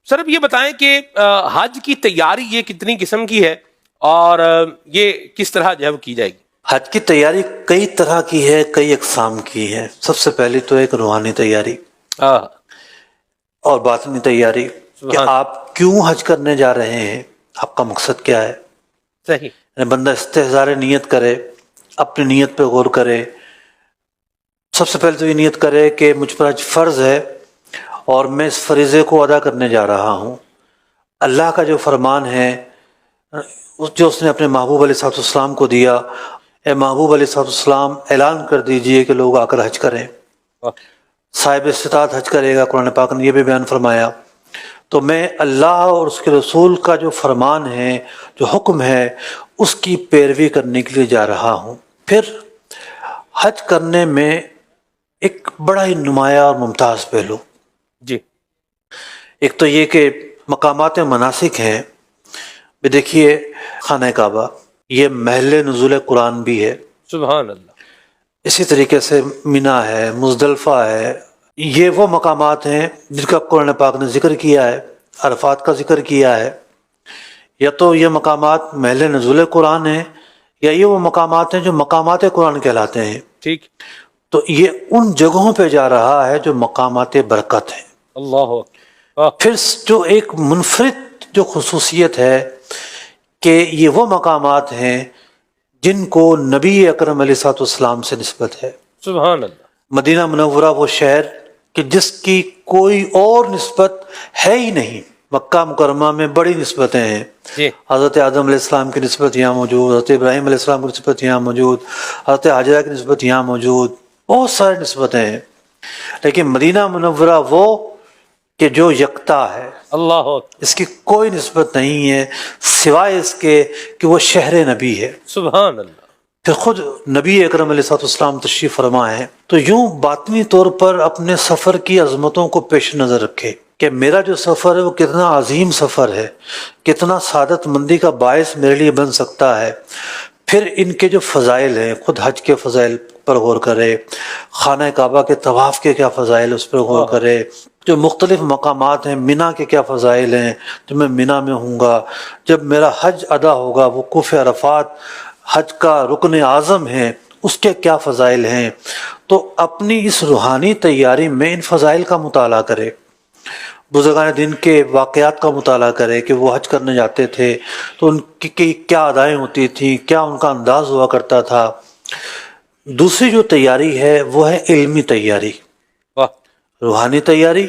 سر اب یہ بتائیں کہ حج کی تیاری یہ کتنی قسم کی ہے اور یہ کس طرح جو ہے وہ کی جائے گی؟ حج کی تیاری کئی طرح کی ہے، کئی اقسام کی ہے۔ سب سے پہلی تو ایک روحانی تیاری اور باطنی تیاری کہ سبحان آپ کیوں حج کرنے جا رہے ہیں، آپ کا مقصد کیا ہے۔ صحیح۔ یعنی بندہ استحضار نیت کرے، اپنی نیت پہ غور کرے۔ سب سے پہلے تو یہ نیت کرے کہ مجھ پر حج فرض ہے اور میں اس فریضے کو ادا کرنے جا رہا ہوں۔ اللہ کا جو فرمان ہے جو اس نے اپنے محبوب علیہ الصلوۃ والسلام کو دیا، اے محبوب علیہ الصلوۃ والسلام اعلان کر دیجئے کہ لوگ آ کر حج کریں۔ صاحب استطاعت حج کرے گا، قرآن پاک نے یہ بھی بیان فرمایا۔ تو میں اللہ اور اس کے رسول کا جو فرمان ہے، جو حکم ہے، اس کی پیروی کرنے کے لیے جا رہا ہوں۔ پھر حج کرنے میں ایک بڑا ہی نمایاں اور ممتاز پہلو، جی، ایک تو یہ کہ مقامات مناسک ہیں۔ دیکھیے خانہ کعبہ یہ محل نزول قرآن بھی ہے، سبحان اللہ۔ اسی طریقے سے مینا ہے، مزدلفہ ہے، یہ وہ مقامات ہیں جن کا قرآن پاک نے ذکر کیا ہے، عرفات کا ذکر کیا ہے۔ یا تو یہ مقامات محل نزول قرآن ہیں یا یہ وہ مقامات ہیں جو مقامات قرآن کہلاتے ہیں۔ ٹھیک۔ تو یہ ان جگہوں پہ جا رہا ہے جو مقامات برکت ہیں۔ اللہ اکبر۔ پھر جو ایک منفرد جو خصوصیت ہے کہ یہ وہ مقامات ہیں جن کو نبی اکرم علیہ الصلوۃ والسلام سے نسبت ہے۔ سبحان اللہ۔ مدینہ منورہ وہ شہر کہ جس کی کوئی اور نسبت ہے ہی نہیں۔ مکہ مکرمہ میں بڑی نسبتیں ہیں، جی، حضرت آدم علیہ السلام کی نسبت یہاں موجود، حضرت ابراہیم علیہ السلام کی نسبت یہاں موجود، حضرت حاجرہ کی نسبت یہاں موجود، بہت سارے نسبتیں ہیں۔ لیکن مدینہ منورہ وہ کہ جو یکتا ہے، اللہ اکبر۔ اس کی کوئی نسبت نہیں ہے سوائے اس کے کہ وہ شہر نبی ہے۔ سبحان اللہ۔ پھر خود نبی اکرم علیہ الصلوۃ والسلام تشریف فرما ہے، تو یوں باطنی طور پر اپنے سفر کی عظمتوں کو پیش نظر رکھے کہ میرا جو سفر ہے وہ کتنا عظیم سفر ہے، کتنا سعادت مندی کا باعث میرے لیے بن سکتا ہے۔ پھر ان کے جو فضائل ہیں، خود حج کے فضائل پر غور کرے، خانہ کعبہ کے طواف کے کیا فضائل اس پر غور کرے، جو مختلف مقامات ہیں، مینا کے کیا فضائل ہیں، جو میں مینا میں ہوں گا، جب میرا حج ادا ہوگا، وقوف عرفات حج کا رکن اعظم ہے، اس کے کیا فضائل ہیں۔ تو اپنی اس روحانی تیاری میں ان فضائل کا مطالعہ کرے، بزرگان دین کے واقعات کا مطالعہ کرے کہ وہ حج کرنے جاتے تھے تو ان کی کیا ادائیں ہوتی تھیں، کیا ان کا انداز ہوا کرتا تھا۔ دوسری جو تیاری ہے وہ ہے علمی تیاری، روحانی تیاری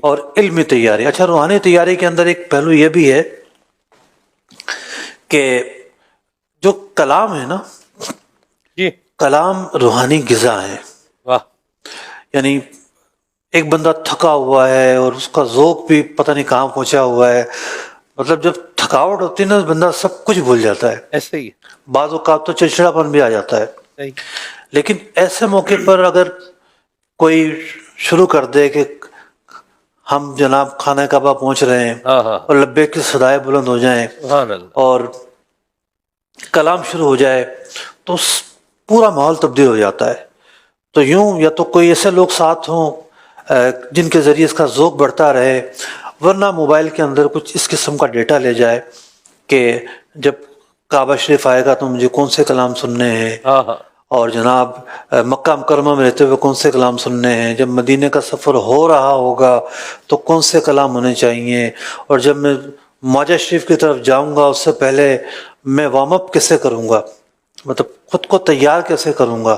اور علمی تیاری۔ اچھا، روحانی تیاری کے اندر ایک پہلو یہ بھی ہے کہ جو کلام ہے نا، جی، کلام روحانی غذا ہے۔ یعنی ایک بندہ تھکا ہوا ہے اور اس کا ذوق بھی پتہ نہیں کہاں پہنچا ہوا ہے، مطلب جب تھکاوٹ ہوتی ہے نا بندہ سب کچھ بھول جاتا ہے، ایسے ہی بعض اوقات تو چڑچڑاپن بھی آ جاتا ہے۔ صحیح۔ لیکن ایسے موقع پر اگر کوئی شروع کر دے کہ ہم جناب خانہ کعبہ پہنچ رہے ہیں اور لبیک کی صدائیں بلند ہو جائیں سبحان اللہ۔ اور کلام شروع ہو جائے تو پورا ماحول تبدیل ہو جاتا ہے۔ تو یوں یا تو کوئی ایسے لوگ ساتھ ہوں جن کے ذریعے اس کا ذوق بڑھتا رہے، ورنہ موبائل کے اندر کچھ اس قسم کا ڈیٹا لے جائے کہ جب کعبہ شریف آئے گا تو مجھے کون سے کلام سننے ہیں، اور جناب مکہ مکرمہ میں رہتے ہوئے کون سے کلام سننے ہیں، جب مدینے کا سفر ہو رہا ہوگا تو کون سے کلام ہونے چاہیے، اور جب میں معجہ شریف کی طرف جاؤں گا اس سے پہلے میں وارم اپ کیسے کروں گا، مطلب خود کو تیار کیسے کروں گا۔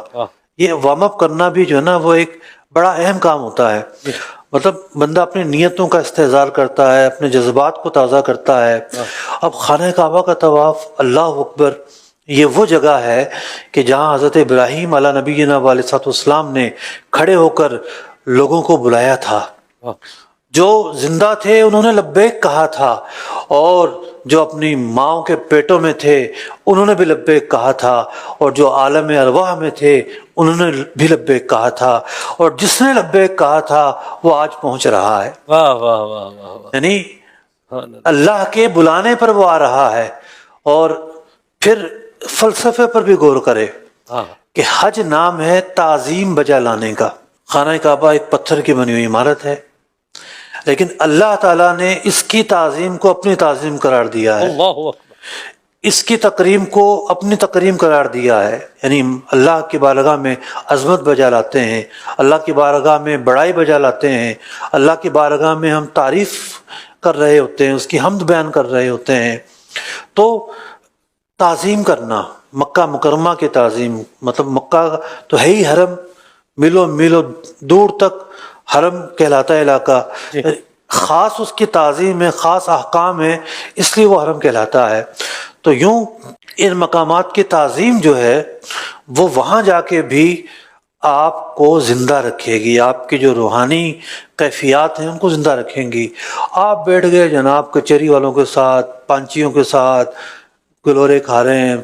یہ وارم اپ کرنا بھی جو ہے نا وہ ایک بڑا اہم کام ہوتا ہے۔ مطلب بندہ اپنی نیتوں کا استحضار کرتا ہے، اپنے جذبات کو تازہ کرتا ہے۔ اب خانہ کعبہ کا طواف، اللہ اکبر، یہ وہ جگہ ہے کہ جہاں حضرت ابراہیم علیہ نبینا علیہ الصلوۃ والسلام نے کھڑے ہو کر لوگوں کو بلایا تھا۔ جو زندہ تھے انہوں نے لبیک کہا تھا، اور جو اپنی ماؤں کے پیٹوں میں تھے انہوں نے بھی لبیک کہا تھا، اور جو عالم ارواح میں تھے انہوں نے بھی لبیک کہا تھا، اور جس نے لبیک کہا تھا وہ آج پہنچ رہا ہے۔ واہ واہ واہ واہ۔ یعنی اللہ کے بلانے پر وہ آ رہا ہے۔ اور پھر فلسفے پر بھی غور کرے کہ حج نام ہے تعظیم بجا لانے کا۔ خانہ کعبہ ایک پتھر کی بنی ہوئی عمارت ہے، لیکن اللہ تعالیٰ نے اس کی تعظیم کو اپنی تعظیم قرار دیا ہے، اللہ اکبر، اس کی تکریم کو اپنی تکریم قرار دیا ہے. یعنی اللہ کی بارگاہ میں عظمت بجا لاتے ہیں، اللہ کی بارگاہ میں بڑائی بجا لاتے ہیں، اللہ کی بارگاہ میں ہم تعریف کر رہے ہوتے ہیں، اس کی حمد بیان کر رہے ہوتے ہیں. تو تعظیم کرنا، مکہ مکرمہ کی تعظیم، مطلب مکہ تو ہے ہی حرم، میلوں میلوں دور تک حرم کہلاتا ہے علاقہ. جی. خاص اس کی تعظیم ہے، خاص احکام ہے، اس لیے وہ حرم کہلاتا ہے. تو یوں ان مقامات کی تعظیم جو ہے وہ وہاں جا کے بھی آپ کو زندہ رکھے گی، آپ کی جو روحانی کیفیات ہیں ان کو زندہ رکھیں گی. آپ بیٹھ گئے جناب کچہری والوں کے ساتھ، پانچیوں کے ساتھ گلورے کھا رہے ہیں،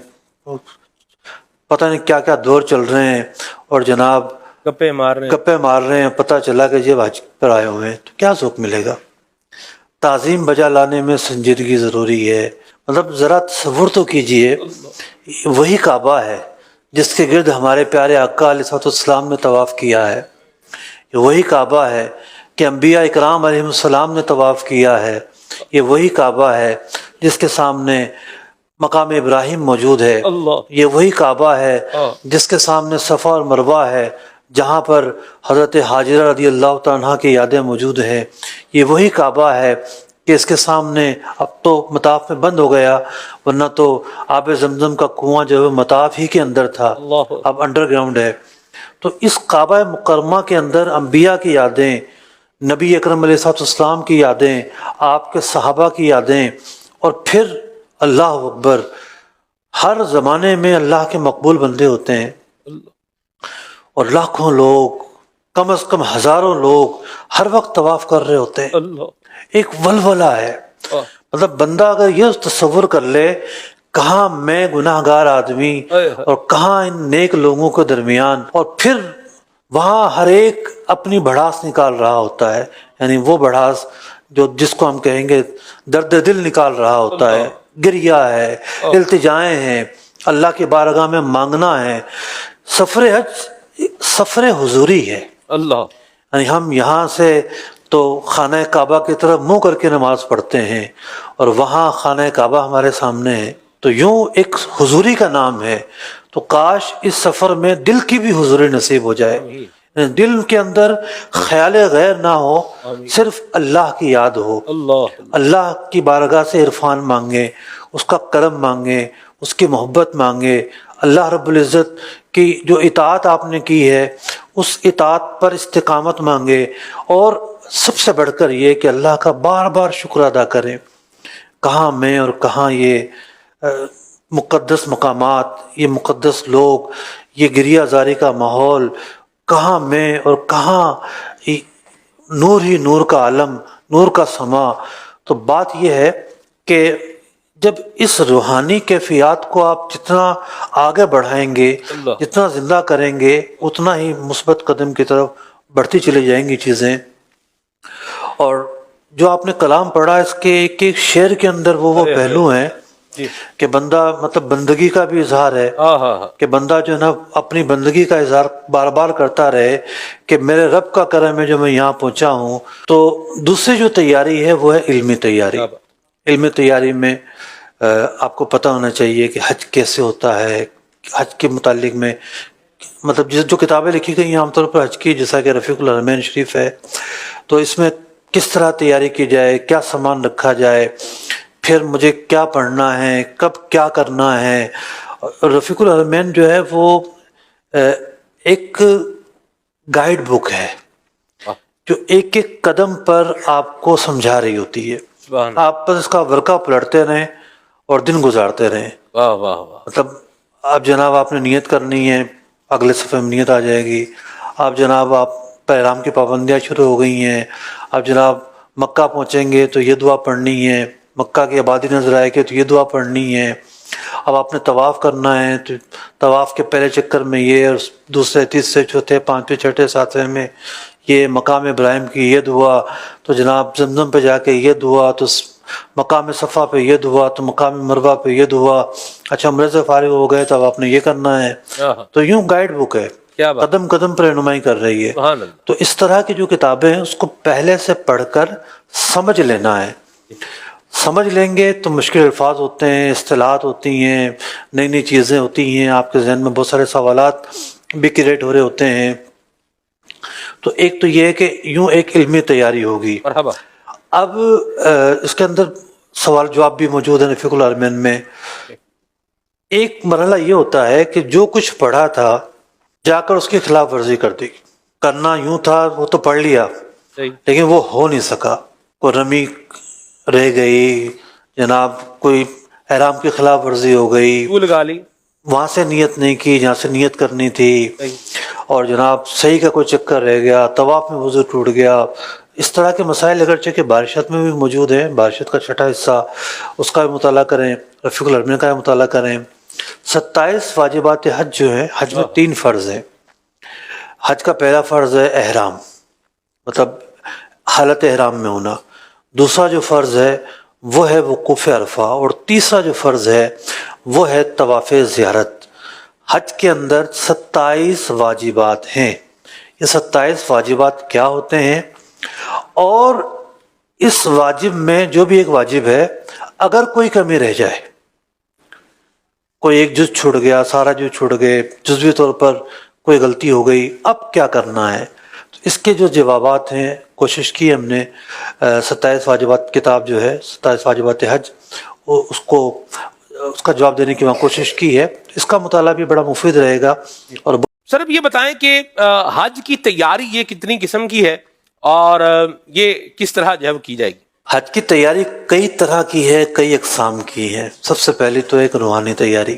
پتہ نہیں کیا کیا دور چل رہے ہیں، اور جناب گپے مار رہے ہیں. گپے مار رہے ہیں، پتہ چلا کہ جب حج پر آئے ہوئے ہیں، تو کیا ذوق ملے گا؟ تعظیم بجا لانے میں سنجیدگی ضروری ہے. مطلب ذرا تصور تو کیجئے، وہی کعبہ ہے جس کے گرد ہمارے پیارے آقا علیہ الصلوۃ والسلام نے طواف کیا ہے، یہ وہی کعبہ ہے کہ انبیاء اکرام علیہ السلام نے طواف کیا ہے، یہ وہی کعبہ ہے جس کے سامنے مقام ابراہیم موجود ہے، اللہ، یہ وہی کعبہ ہے جس کے سامنے صفا اور مروہ ہے، جہاں پر حضرت حاجرہ رضی اللہ تعالیٰ عنہا کی یادیں موجود ہیں. یہ وہی کعبہ ہے کہ اس کے سامنے، اب تو مطاف میں بند ہو گیا، ورنہ تو آب زمزم کا کنواں جو ہے مطاف ہی کے اندر تھا، اللہ، اب انڈر گراؤنڈ ہے. تو اس کعبہ مکرمہ کے اندر انبیاء کی یادیں، نبی اکرم علیہ الصلوۃ والسلام کی یادیں، آپ کے صحابہ کی یادیں، اور پھر اللہ اکبر، ہر زمانے میں اللہ کے مقبول بندے ہوتے ہیں، اور لاکھوں لوگ، کم از کم ہزاروں لوگ ہر وقت طواف کر رہے ہوتے ہیں. اللہ، ایک ولولہ ہے. مطلب بندہ اگر یہ تصور کر لے، کہاں میں گناہ گار آدمی اور کہاں ان نیک لوگوں کے درمیان، اور پھر وہاں ہر ایک اپنی بھڑاس نکال رہا ہوتا ہے. یعنی وہ بھڑاس جس کو ہم کہیں گے درد دل نکال رہا ہوتا ہے، گریہ ہے، التجائیں ہیں، اللہ کی بارگاہ میں مانگنا ہے. سفر حج سفر حضوری ہے. اللہ، یعنی ہم یہاں سے تو خانہ کعبہ کی طرف منہ کر کے نماز پڑھتے ہیں، اور وہاں خانہ کعبہ ہمارے سامنے ہے. تو یوں ایک حضوری کا نام ہے. تو کاش اس سفر میں دل کی بھی حضوری نصیب ہو جائے، دل کے اندر خیال غیر نہ ہو، صرف اللہ کی یاد ہو، اللہ، اللہ کی بارگاہ سے عرفان مانگے، اس کا کرم مانگے، اس کی محبت مانگے، اللہ رب العزت کی جو اطاعت آپ نے کی ہے اس اطاعت پر استقامت مانگے، اور سب سے بڑھ کر یہ کہ اللہ کا بار بار شکر ادا کریں. کہاں میں اور کہاں یہ مقدس مقامات، یہ مقدس لوگ، یہ گریہ زاری کا ماحول، کہاں میں اور کہاں نور ہی نور کا عالم، نور کا سما. تو بات یہ ہے کہ جب اس روحانی کیفیات کو آپ جتنا آگے بڑھائیں گے، جتنا زندہ کریں گے، اتنا ہی مثبت قدم کی طرف بڑھتی چلی جائیں گی چیزیں. اور جو آپ نے کلام پڑھا، اس کے ایک ایک شعر کے اندر وہ پہلو ہیں کہ بندہ، مطلب بندگی کا بھی اظہار ہے کہ بندہ جو ہے نا اپنی بندگی کا اظہار بار بار کرتا رہے کہ میرے رب کا کرم ہے جو میں یہاں پہنچا ہوں. تو دوسری جو تیاری ہے وہ ہے علمی تیاری. علمی تیاری میں آپ کو پتہ ہونا چاہیے کہ حج کیسے ہوتا ہے. حج کے متعلق میں مطلب جو کتابیں لکھی گئی ہیں عام طور پر حج کی، جیسا کہ رفیق الحرمین شریف ہے، تو اس میں کس طرح تیاری کی جائے، کیا سامان رکھا جائے، پھر مجھے کیا پڑھنا ہے، کب کیا کرنا ہے. رفیق الحرمین جو ہے وہ ایک گائیڈ بک ہے جو ایک ایک قدم پر آپ کو سمجھا رہی ہوتی ہے. آپ بس اس کا ورقہ پلٹتے رہیں اور دن گزارتے رہیں. واہ واہ واہ. مطلب آپ جناب آپ نے نیت کرنی ہے، اگلے صفحے میں نیت آ جائے گی. آپ جناب آپ احرام کی پابندیاں شروع ہو گئی ہیں. آپ جناب مکہ پہنچیں گے تو یہ دعا پڑھنی ہے، مکہ کی آبادی نظر آئے گی تو یہ دعا پڑھنی ہے. اب آپ نے طواف کرنا ہے تو طواف کے پہلے چکر میں یہ، اور دوسرے تیسرے چوتھے پانچویں چھٹے ساتویں میں یہ مقام ابراہیم کی یہ دعا، تو جناب زمزم پہ جا کے یہ دعا، تو مقام صفا پہ یہ دعا، تو مقام مروہ پہ یہ دعا. اچھا عمرے سے فارغ ہو گئے تو اب آپ نے یہ کرنا ہے. تو یوں گائیڈ بک ہے. کیا بات، قدم قدم پر رہنمائی کر رہی ہے. سبحان اللہ. تو اس طرح کی جو کتابیں ہیں اس کو پہلے سے پڑھ کر سمجھ لینا ہے. سمجھ لیں گے تو مشکل الفاظ ہوتے ہیں، اصطلاحات ہوتی ہیں، نئی نئی چیزیں ہوتی ہیں، آپ کے ذہن میں بہت سارے سوالات بھی کریٹ ہو رہے ہوتے ہیں. تو ایک تو یہ ہے کہ یوں ایک علمی تیاری ہوگی. مرحبا. اب اس کے اندر سوال جواب بھی موجود ہے فقہ العلمین میں. ایک مرحلہ یہ ہوتا ہے کہ جو کچھ پڑھا تھا جا کر اس کی خلاف ورزی کر دی. کرنا یوں تھا، وہ تو پڑھ لیا صحیح. لیکن وہ ہو نہیں سکا. کوئی رمی رہ گئی جناب، کوئی احرام کی خلاف ورزی ہو گئی، چول گا لی. وہاں سے نیت نہیں کی جہاں سے نیت کرنی تھی، صحیح. اور جناب صحیح کا کوئی چکر رہ گیا، طواف میں وضو ٹوٹ گیا. اس طرح کے مسائل اگرچہ کہ بارشت میں بھی موجود ہیں، بارشت کا چھٹا حصہ اس کا بھی مطالعہ کریں، رفیق العلمین کا بھی مطالعہ کریں. 27 واجبات حج جو ہیں، حج میں 3 فرض ہیں. حج کا پہلا فرض ہے احرام، مطلب حالت احرام میں ہونا. دوسرا جو فرض ہے وہ ہے وقوف عرفہ، اور تیسرا جو فرض ہے وہ ہے طواف زیارت. حج کے اندر 27 واجبات ہیں. یہ 27 واجبات کیا ہوتے ہیں؟ اور اس واجب میں جو بھی ایک واجب ہے، اگر کوئی کمی رہ جائے، کوئی ایک جز چھوٹ گیا، سارا جز چھوٹ گئے، جزوی طور پر کوئی غلطی ہو گئی، اب کیا کرنا ہے؟ تو اس کے جو جوابات ہیں کوشش کی ہم نے 27 واجبات کتاب جو ہے 27 واجبات حج، اس کا جواب دینے کی وہاں کوشش کی ہے. اس کا مطالعہ بھی بڑا مفید رہے گا. اور سر اب یہ بتائیں کہ حج کی تیاری یہ کتنی قسم کی ہے اور یہ کس طرح جو ہے وہ کی جائے گی؟ حج کی تیاری کئی طرح کی ہے، کئی اقسام کی ہے. سب سے پہلی تو ایک روحانی تیاری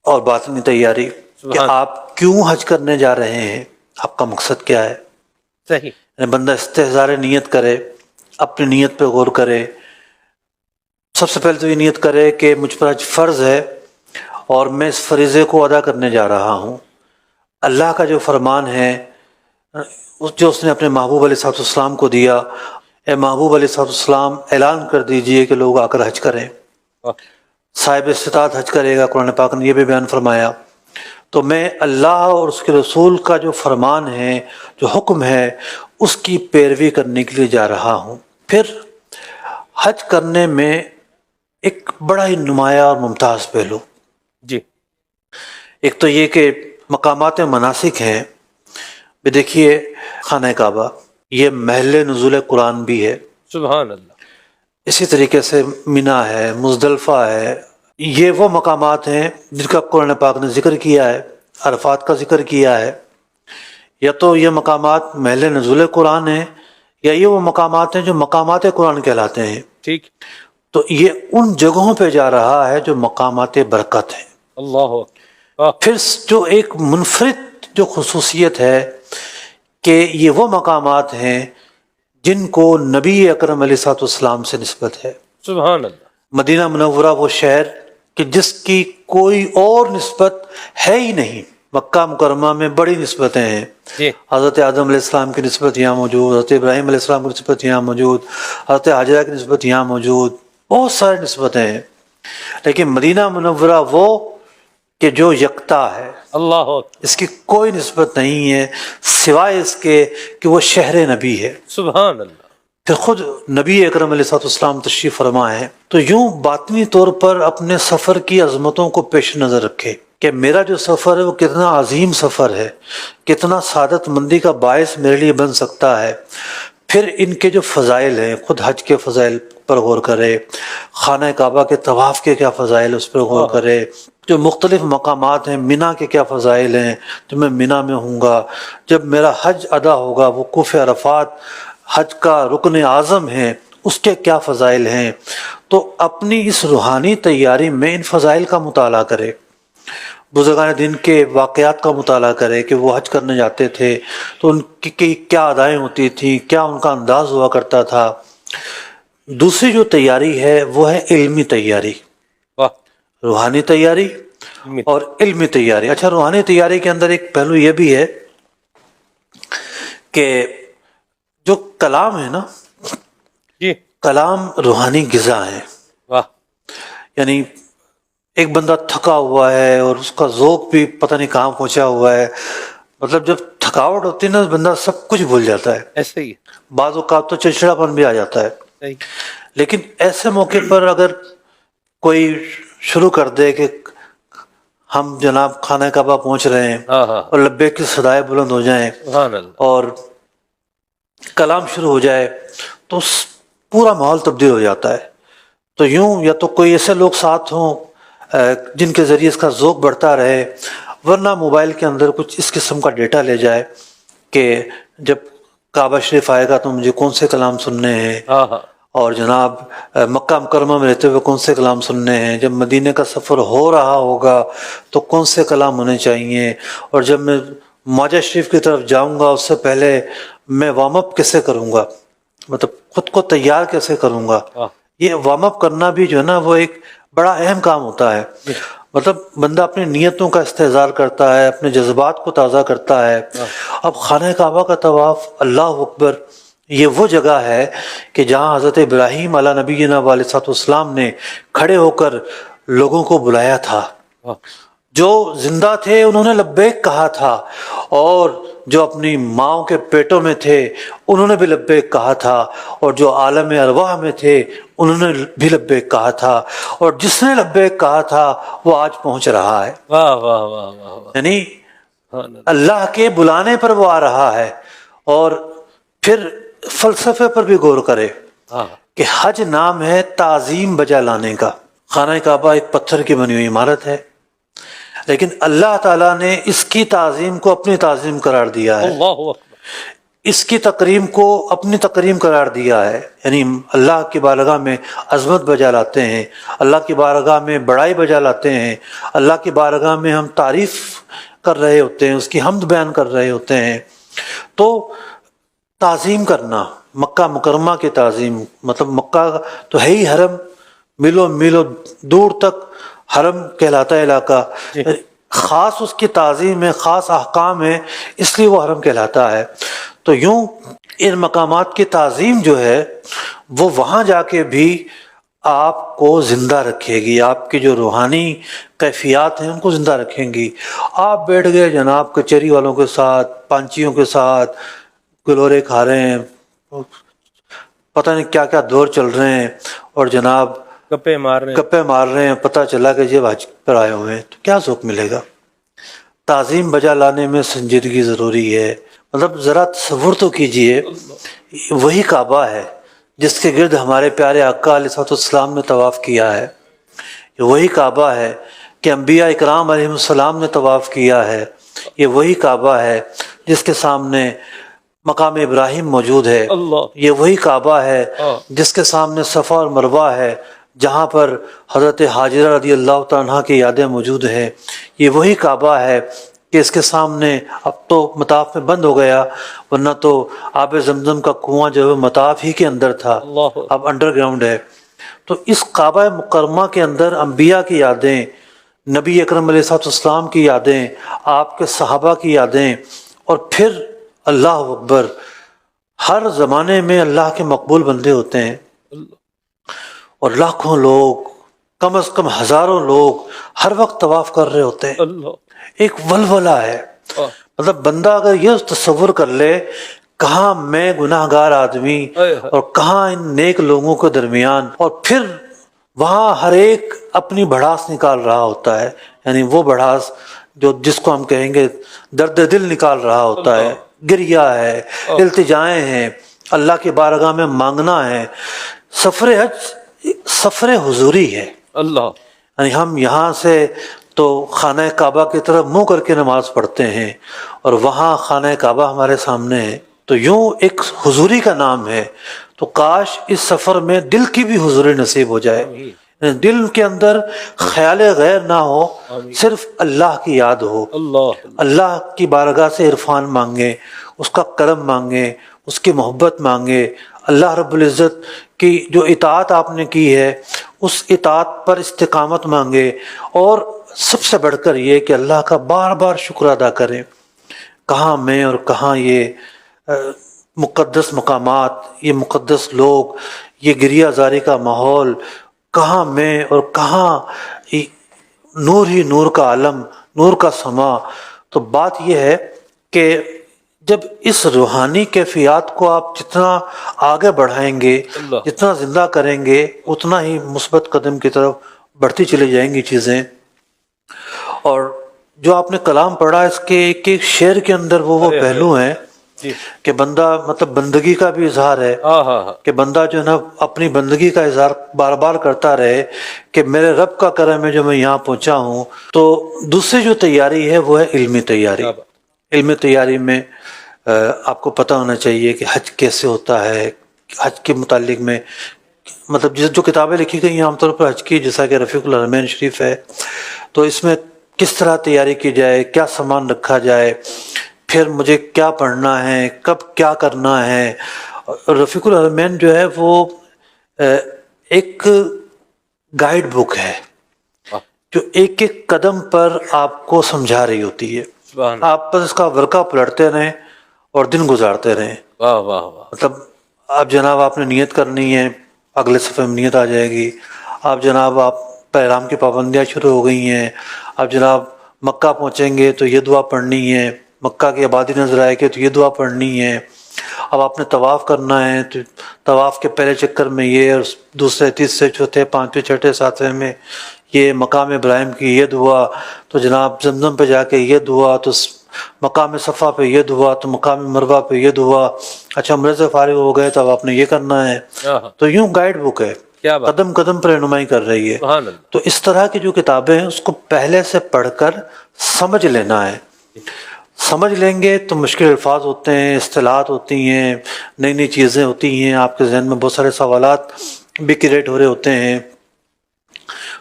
اور باطنی تیاری کہ آپ کیوں حج کرنے جا رہے ہیں، آپ کا مقصد کیا ہے. صحیح. یعنی بندہ استحضار نیت کرے، اپنی نیت پہ غور کرے. سب سے پہلے تو یہ نیت کرے کہ مجھ پر حج فرض ہے اور میں اس فریضے کو ادا کرنے جا رہا ہوں. اللہ کا جو فرمان ہے جو اس نے اپنے محبوب علیہ الصلوۃ والسلام کو دیا، اے محبوب علیہ الصلوۃ والسلام اعلان کر دیجئے کہ لوگ آ کر حج کریں. صاحب استطاعت حج کرے گا، قرآن پاک نے یہ بھی بیان فرمایا. تو میں اللہ اور اس کے رسول کا جو فرمان ہے، جو حکم ہے، اس کی پیروی کرنے کے لیے جا رہا ہوں. پھر حج کرنے میں ایک بڑا ہی نمایاں اور ممتاز پہلو، جی، ایک تو یہ کہ مقامات مناسک ہیں. بھی دیکھیے خانہ کعبہ یہ محل نزول قرآن بھی ہے. سبحان اللہ. اسی طریقے سے مینا ہے، مزدلفہ ہے. یہ وہ مقامات ہیں جن کا قرآن پاک نے ذکر کیا ہے، عرفات کا ذکر کیا ہے. یا تو یہ مقامات محل نزول قرآن ہیں، یا یہ وہ مقامات ہیں جو مقامات قرآن کہلاتے ہیں. ٹھیک. تو یہ ان جگہوں پہ جا رہا ہے جو مقامات برکت ہیں. اللہ. پھر جو ایک منفرد جو خصوصیت ہے کہ یہ وہ مقامات ہیں جن کو نبی اکرم علیہ الصلوۃ والسلام سے نسبت ہے. سبحان اللہ. مدینہ منورہ وہ شہر کہ جس کی کوئی اور نسبت ہے ہی نہیں. مکہ مکرمہ میں بڑی نسبتیں ہیں. جی. حضرت آدم علیہ السلام کی نسبت یہاں موجود، حضرت ابراہیم علیہ السلام کی نسبت یہاں موجود، حضرت حاجرہ کی نسبت یہاں موجود، بہت ساری نسبتیں ہیں. لیکن مدینہ منورہ وہ کہ جو یکتا ہے، اللہ. اس کی کوئی نسبت نہیں ہے سوائے اس کے کہ وہ شہر نبی ہے. سبحان اللہ. پھر خود نبی اکرم علیہ الصلوۃ والسلام تشریف فرما ہے. تو یوں باطنی طور پر اپنے سفر کی عظمتوں کو پیش نظر رکھے کہ میرا جو سفر ہے وہ کتنا عظیم سفر ہے، کتنا سعادت مندی کا باعث میرے لیے بن سکتا ہے. پھر ان کے جو فضائل ہیں، خود حج کے فضائل پر غور کرے، خانہ کعبہ کے طواف کے کیا فضائل اس پر غور کرے، جو مختلف مقامات ہیں، مینا کے کیا فضائل ہیں، جو میں مینا میں ہوں گا، جب میرا حج ادا ہوگا، وقوف عرفات حج کا رکن اعظم ہے، اس کے کیا فضائل ہیں. تو اپنی اس روحانی تیاری میں ان فضائل کا مطالعہ کرے، بزرگان دین کے واقعات کا مطالعہ کرے کہ وہ حج کرنے جاتے تھے تو ان کی کیا ادائیں ہوتی تھیں، کیا ان کا انداز ہوا کرتا تھا. دوسری جو تیاری ہے وہ ہے علمی تیاری. روحانی تیاری اور علمی تیاری. اچھا، روحانی تیاری کے اندر ایک پہلو یہ بھی ہے کہ جو کلام ہے نا، جی، کلام روحانی غذا ہے. واہ. یعنی ایک بندہ تھکا ہوا ہے اور اس کا ذوق بھی پتہ نہیں کہاں پہنچا ہوا ہے. مطلب جب تھکاوٹ ہوتی ہے نا بندہ سب کچھ بھول جاتا ہے. ایسے ہی ہے. بعض اوقات تو چڑچڑاپن بھی آ جاتا ہے. صحیح. لیکن ایسے موقع پر اگر کوئی شروع کر دے کہ ہم جناب خانہ کعبہ پہنچ رہے ہیں ہاں ہاں اور لبیک کی صدائیں بلند ہو جائیں سبحان اللہ. اور کلام شروع ہو جائے تو پورا ماحول تبدیل ہو جاتا ہے. تو یوں یا تو کوئی ایسے لوگ ساتھ ہوں جن کے ذریعے اس کا ذوق بڑھتا رہے، ورنہ موبائل کے اندر کچھ اس قسم کا ڈیٹا لے جائے کہ جب کعبہ شریف آئے گا تو مجھے کون سے کلام سننے ہیں، ہاں ہاں اور جناب مکہ مکرمہ میں رہتے ہوئے کون سے کلام سننے ہیں، جب مدینہ کا سفر ہو رہا ہوگا تو کون سے کلام ہونے چاہیے، اور جب میں معجہ شریف کی طرف جاؤں گا اس سے پہلے میں وارم اپ کیسے کروں گا، مطلب خود کو تیار کیسے کروں گا. ہاں. یہ وارم اپ کرنا بھی جو ہے نا وہ ایک بڑا اہم کام ہوتا ہے. مطلب بندہ اپنی نیتوں کا استحضار کرتا ہے، اپنے جذبات کو تازہ کرتا ہے. اب خانہ کعبہ کا طواف، اللہ اکبر، یہ وہ جگہ ہے کہ جہاں حضرت ابراہیم علیہ نبینا علیہ الصلوۃ والسلام نے کھڑے ہو کر لوگوں کو بلایا تھا. ہاں. جو زندہ تھے انہوں نے لبیک کہا تھا، اور جو اپنی ماؤں کے پیٹوں میں تھے انہوں نے بھی لبیک کہا تھا، اور جو عالم ارواح میں تھے انہوں نے بھی لبیک کہا تھا، اور جس نے لبیک کہا تھا وہ آج پہنچ رہا ہے. واہ واہ واہ واہ واہ. یعنی سبحان اللہ. اللہ کے بلانے پر وہ آ رہا ہے. اور پھر فلسفے پر بھی غور کرے ہاں کہ حج نام ہے تعظیم بجا لانے کا. خانہ کعبہ ایک پتھر کی بنی ہوئی عمارت ہے، لیکن اللہ تعالیٰ نے اس کی تعظیم کو اپنی تعظیم قرار دیا ہے، اللہ اکبر. اس کی تکریم کو اپنی تکریم قرار دیا ہے. یعنی اللہ کی بارگاہ میں عظمت بجا لاتے ہیں، اللہ کی بارگاہ میں بڑائی بجا لاتے ہیں، اللہ کی بارگاہ میں ہم تعریف کر رہے ہوتے ہیں، اس کی حمد بیان کر رہے ہوتے ہیں. تو تعظیم کرنا، مکہ مکرمہ کی تعظیم، مطلب مکہ تو ہے ہی حرم، میلوں میلوں دور تک حرم کہلاتا ہے علاقہ. خاص اس کی تعظیم ہے، خاص احکام ہے، اس لیے وہ حرم کہلاتا ہے. تو یوں ان مقامات کی تعظیم جو ہے وہ وہاں جا کے بھی آپ کو زندہ رکھے گی، آپ کی جو روحانی کیفیات ہیں ان کو زندہ رکھیں گی. آپ بیٹھ گئے جناب کچہری والوں کے ساتھ، پانچیوں کے ساتھ گلورے کھا رہے ہیں، پتہ نہیں کیا کیا دور چل رہے ہیں، اور جناب گپے مار رہے ہیں. گپے مار رہے ہیں، پتہ چلا کہ جب حج پر آئے ہوئے ہیں تو کیا ذوق ملے گا. تعظیم بجا لانے میں سنجیدگی ضروری ہے. مطلب ذرا تصور تو کیجئے، وہی کعبہ ہے جس کے گرد ہمارے پیارے آقا علیہ الصلوۃ والسلام نے طواف کیا ہے. یہ وہی کعبہ ہے کہ انبیاء اکرام علیہ السلام نے طواف کیا ہے. یہ وہی کعبہ ہے جس کے سامنے مقام ابراہیم موجود ہے. اللہ. یہ وہی کعبہ ہے جس کے سامنے صفا اور مروہ ہے، جہاں پر حضرت حاجرہ رضی اللہ تعالیٰ عنہ کی یادیں موجود ہیں. یہ وہی کعبہ ہے کہ اس کے سامنے، اب تو مطاف میں بند ہو گیا، ورنہ تو آب زمزم کا کنواں جو ہے مطاف ہی کے اندر تھا، اللہ. اب انڈر گراؤنڈ ہے. تو اس کعبہ مکرمہ کے اندر انبیاء کی یادیں، نبی اکرم علیہ الصلوۃ والسلام کی یادیں، آپ کے صحابہ کی یادیں، اور پھر اللہ اکبر، ہر زمانے میں اللہ کے مقبول بندے ہوتے ہیں، اور لاکھوں لوگ، کم از کم ہزاروں لوگ ہر وقت طواف کر رہے ہوتے ہیں. اللہ. ایک ولولہ ہے. مطلب بندہ اگر یہ تصور کر لے کہاں میں گناہ گار آدمی اور کہاں ان نیک لوگوں کے درمیان، اور پھر وہاں ہر ایک اپنی بھڑاس نکال رہا ہوتا ہے. یعنی وہ بھڑاس جو جس کو ہم کہیں گے درد دل نکال رہا ہوتا ہے، گریہ ہے، التجائیں ہیں، اللہ کی بارگاہ میں مانگنا ہے. سفر حج سفر حضوری ہے. اللہ. یعنی ہم یہاں سے تو خانہ کعبہ کی طرف منہ کر کے نماز پڑھتے ہیں، اور وہاں خانہ کعبہ ہمارے سامنے ہے. تو یوں ایک حضوری کا نام ہے. تو کاش اس سفر میں دل کی بھی حضوری نصیب ہو جائے، دل کے اندر خیال غیر نہ ہو، صرف اللہ کی یاد ہو. اللہ. اللہ کی بارگاہ سے عرفان مانگے، اس کا کرم مانگے، اس کی محبت مانگے. اللہ رب العزت کی جو اطاعت آپ نے کی ہے اس اطاعت پر استقامت مانگے، اور سب سے بڑھ کر یہ کہ اللہ کا بار بار شکر ادا کریں. کہاں میں اور کہاں یہ مقدس مقامات، یہ مقدس لوگ، یہ گریہ زاری کا ماحول، کہاں میں اور کہاں نور ہی نور کا عالم، نور کا سما. تو بات یہ ہے کہ جب اس روحانی کیفیات کو آپ جتنا آگے بڑھائیں گے، اللہ. جتنا زندہ کریں گے، اتنا ہی مثبت قدم کی طرف بڑھتی چلی جائیں گی چیزیں. اور جو آپ نے کلام پڑھا، اس کے ایک ایک شعر کے اندر وہ پہلو ہیں جی. کہ بندہ مطلب بندگی کا بھی اظہار ہے، ہاں ہاں ہاں. کہ بندہ جو ہے نا اپنی بندگی کا اظہار بار بار کرتا رہے کہ میرے رب کا کرم ہے جو میں یہاں پہنچا ہوں. تو دوسری جو تیاری ہے وہ ہے علمی تیاری. کیا بات. علمی تیاری میں آپ کو پتہ ہونا چاہیے کہ حج کیسے ہوتا ہے. حج کے متعلق میں مطلب جو کتابیں لکھی گئی ہیں عام طور پر حج کی، جیسا کہ رفیق الحرمین شریف ہے، تو اس میں کس طرح تیاری کی جائے، کیا سامان رکھا جائے، پھر مجھے کیا پڑھنا ہے، کب کیا کرنا ہے. رفیق الحرمین جو ہے وہ ایک گائیڈ بک ہے جو ایک ایک قدم پر آپ کو سمجھا رہی ہوتی ہے. سبحان. آپ بس اس کا ورقہ پلٹتے رہیں اور دن گزارتے رہیں. واہ واہ واہ. مطلب آپ جناب آپ نے نیت کرنی ہے، اگلے صفحے میں نیت آ جائے گی. آپ جناب آپ احرام کی پابندیاں شروع ہو گئی ہیں. آپ جناب مکہ پہنچیں گے تو یہ دعا پڑھنی ہے، مکہ کی آبادی نظر آئے گی تو یہ دعا پڑھنی ہے. اب آپ نے طواف کرنا ہے تو طواف کے پہلے چکر میں یہ، اور دوسرے تیسرے چوتھے پانچویں چھٹے ساتویں میں یہ، مقام ابراہیم کی یہ دعا، تو جناب زمزم پہ جا کے یہ دعا، تو مقام صفا پہ یہ دعا، تو مقام مروہ پہ یہ دعا. اچھا عمرے سے فارغ ہو گئے تو اب آپ نے یہ کرنا ہے. تو یوں گائیڈ بک ہے، کیا بات. قدم قدم پر رہنمائی کر رہی ہے. سبحان اللہ. تو اس طرح کی جو کتابیں ہیں اس کو پہلے سے پڑھ کر سمجھ لینا ہے. سمجھ لیں گے تو مشکل الفاظ ہوتے ہیں، اصطلاحات ہوتی ہیں، نئی نئی چیزیں ہوتی ہیں، آپ کے ذہن میں بہت سارے سوالات بھی کریٹ ہو رہے ہوتے ہیں.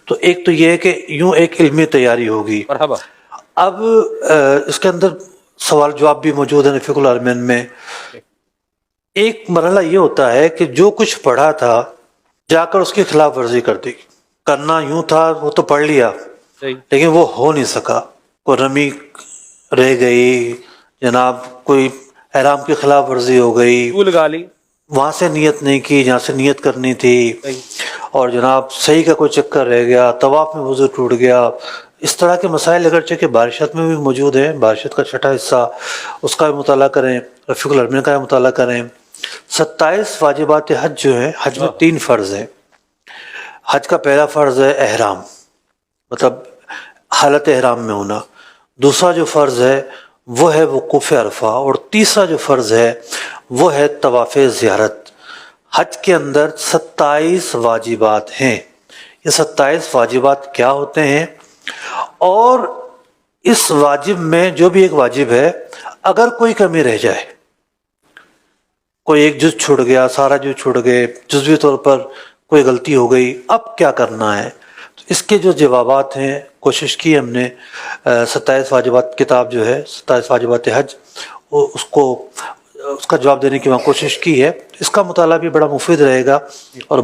تو ایک تو یہ ہے کہ یوں ایک علمی تیاری ہوگی. مرحبا. اب اس کے اندر سوال جواب بھی موجود ہے رفیق الحرمین میں. ایک مرحلہ یہ ہوتا ہے کہ جو کچھ پڑھا تھا جا کر اس کی خلاف ورزی کر دی. کرنا یوں تھا، وہ تو پڑھ لیا صحیح. لیکن وہ ہو نہیں سکا. کوئی رمی رہ گئی جناب، کوئی احرام کی خلاف ورزی ہو گئی، بھول گالی. وہاں سے نیت نہیں کی جہاں سے نیت کرنی تھی، صحیح. اور جناب صحیح کا کوئی چکر رہ گیا، طواف میں وضو ٹوٹ گیا. اس طرح کے مسائل اگرچہ کہ بارشت میں بھی موجود ہیں، بارشت کا چھٹا حصہ اس کا بھی مطالعہ کریں، رفیق الحرمین کا بھی مطالعہ کریں. 27 واجبات حج جو ہیں، حج میں 3 فرض ہیں. حج کا پہلا فرض ہے احرام، مطلب حالت احرام میں ہونا. دوسرا جو فرض ہے وہ ہے وقوف عرفہ، اور تیسرا جو فرض ہے وہ ہے طواف زیارت. حج کے اندر 27 واجبات ہیں. یہ 27 واجبات کیا ہوتے ہیں؟ اور اس واجب میں جو بھی ایک واجب ہے، اگر کوئی کمی رہ جائے، کوئی ایک جز چھوٹ گیا، سارا جز چھوٹ گئے، جزوی طور پر کوئی غلطی ہو گئی، اب کیا کرنا ہے؟ تو اس کے جو جوابات ہیں، کوشش کی ہم نے 27 واجبات کتاب جو ہے 27 واجبات حج، اس کا جواب دینے کی وہاں کوشش کی ہے. اس کا مطالعہ بھی بڑا مفید رہے گا اور